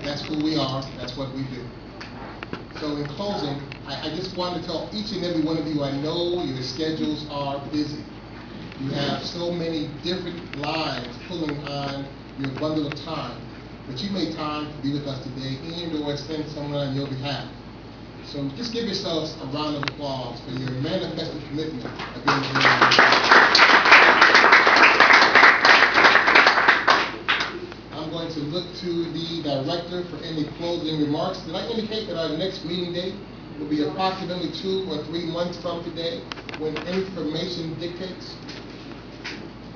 That's who we are. That's what we do. So in closing, I just wanted to tell each and every one of you, I know your schedules are busy. You have so many different lines pulling on your bundle of time, but you made time to be with us today and or extend someone on your behalf. So just give yourselves a round of applause for your manifested commitment against I'm going to look to the director for any closing remarks. Did I indicate that our next meeting date will be approximately 2 or 3 months from today when information dictates?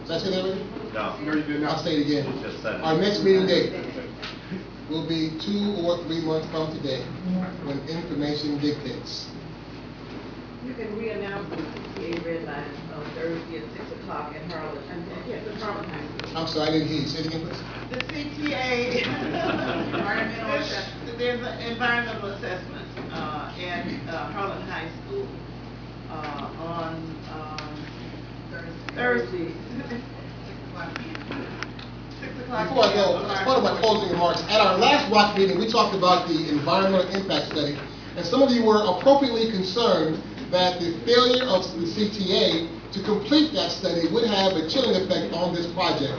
Did I say that already? No. No, you did not. I'll say it again. You just said it. Our next meeting date will be 2 or 3 months from today when information dictates. You can re-announce the CTA red line on Thursday at 6 o'clock at Harlan. The Harlan High School. I'm sorry, I didn't hear you. Say it again, please. The CTA, there's an environmental assessment at Harlan High School on Thursday. 6 o'clock. Before I go, as part of my closing remarks, at our last ROC meeting, we talked about the environmental impact study, and some of you were appropriately concerned that the failure of the CTA to complete that study would have a chilling effect on this project.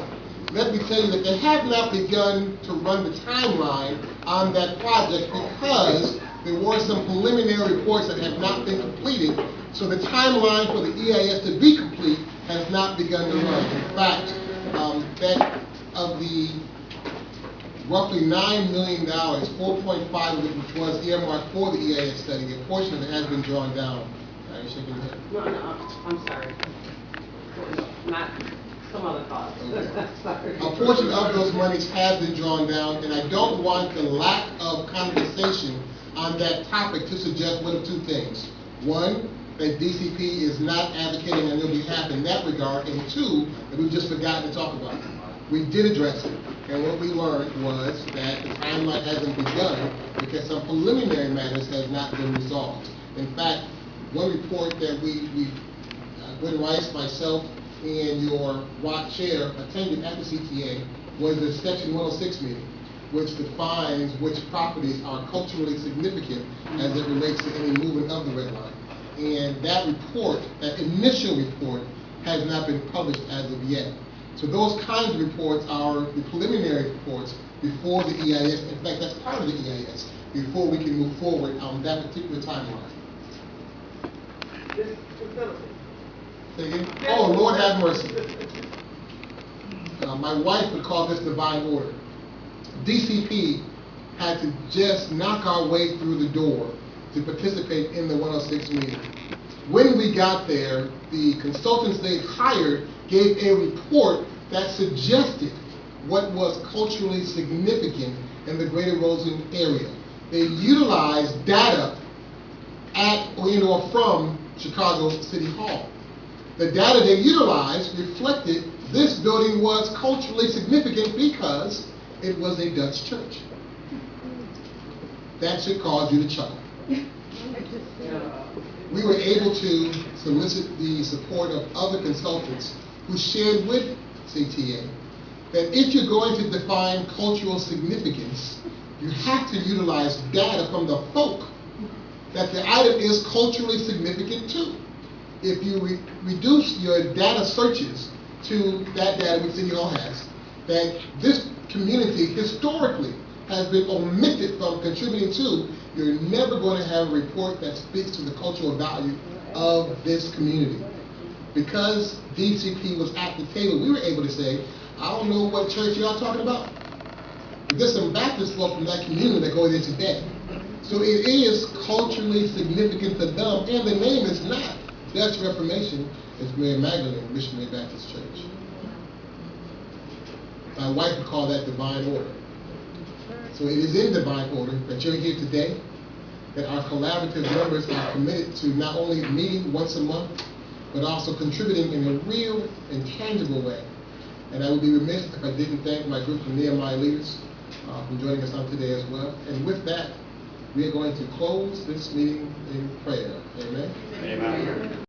Let me tell you that they have not begun to run the timeline on that project because there were some preliminary reports that have not been completed, so the timeline for the EIS to be complete has not begun to run. In fact, that of the roughly $9 million, 4.5 of it, which was earmarked for the EIS study, a portion of it has been drawn down. Are you shaking your head? No, I'm sorry. Not some other cause. Okay. Sorry. A portion of those monies has been drawn down, and I don't want the lack of conversation on that topic to suggest one of two things. One, that DCP is not advocating on your behalf in that regard, and two, that we've just forgotten to talk about it. We did address it, and what we learned was that the timeline hasn't begun because some preliminary matters have not been resolved. In fact, one report that Gwen Rice, myself, and your ROC chair attended at the CTA was the Section 106 meeting, which defines which properties are culturally significant as it relates to any movement of the red line. And that report, that initial report, has not been published as of yet. So those kinds of reports are the preliminary reports before the EIS. In fact, that's part of the EIS, before we can move forward on that particular timeline. This facility. Say again? Oh, Lord have mercy. My wife would call this divine order. DCP had to just knock our way through the door to participate in the 106 meeting. When we got there, the consultants they hired gave a report that suggested what was culturally significant in the greater Roseland area. They utilized data at or from Chicago City Hall. The data they utilized reflected this building was culturally significant because it was a Dutch church. That should cause you to chuckle. We were able to solicit the support of other consultants who shared with CTA that if you're going to define cultural significance, you have to utilize data from the folk that the item is culturally significant to. If you reduce your data searches to that data which City Hall has, that this community historically has been omitted from contributing to, you're never going to have a report that speaks to the cultural value of this community. Because DCP was at the table, we were able to say, I don't know what church y'all talking about. There's some Baptist folk from that community that go there today. So it is culturally significant to them, and the name is not Dutch Reformation, it's Mary Magdalene Missionary Baptist Church. My wife would call that divine order. So it is in divine order that you're here today, that our collaborative members are committed to not only meeting once a month, but also contributing in a real and tangible way. And I would be remiss if I didn't thank my group of Nehemiah leaders for joining us on today as well. And with that, we are going to close this meeting in prayer. Amen. Amen.